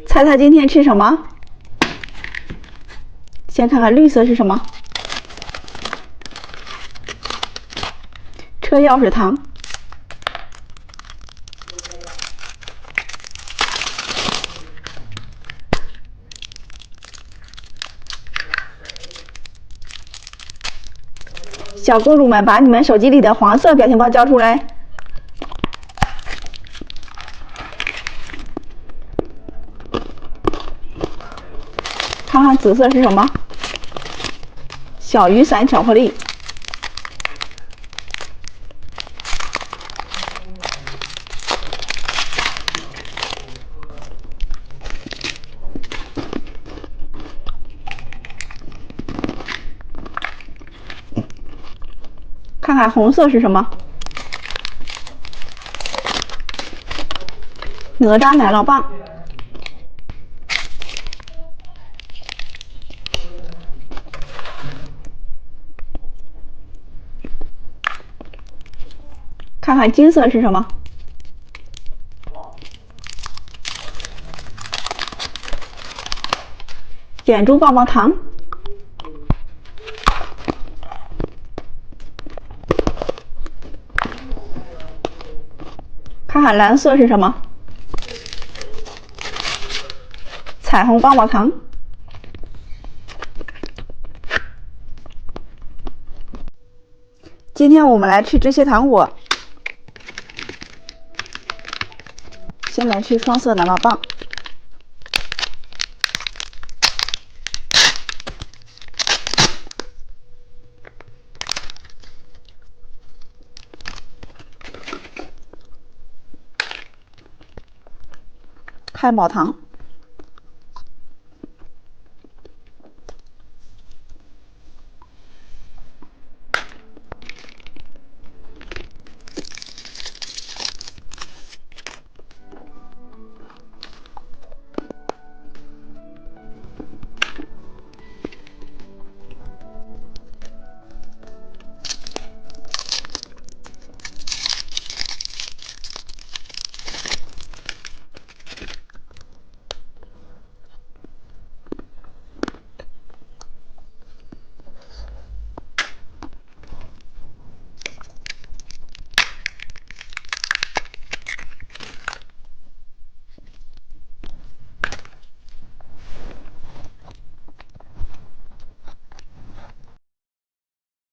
猜猜今天吃什么？先看看绿色是什么？车钥匙糖。小公主们，把你们手机里的黄色表情包交出来。看看紫色是什么？小雨伞巧克力。看看红色是什么？哪吒奶酪棒。看看金色是什么？眼珠棒棒糖。看看蓝色是什么？彩虹棒棒糖。今天我们来吃这些糖果。先来吃双色奶酪棒。汉堡糖。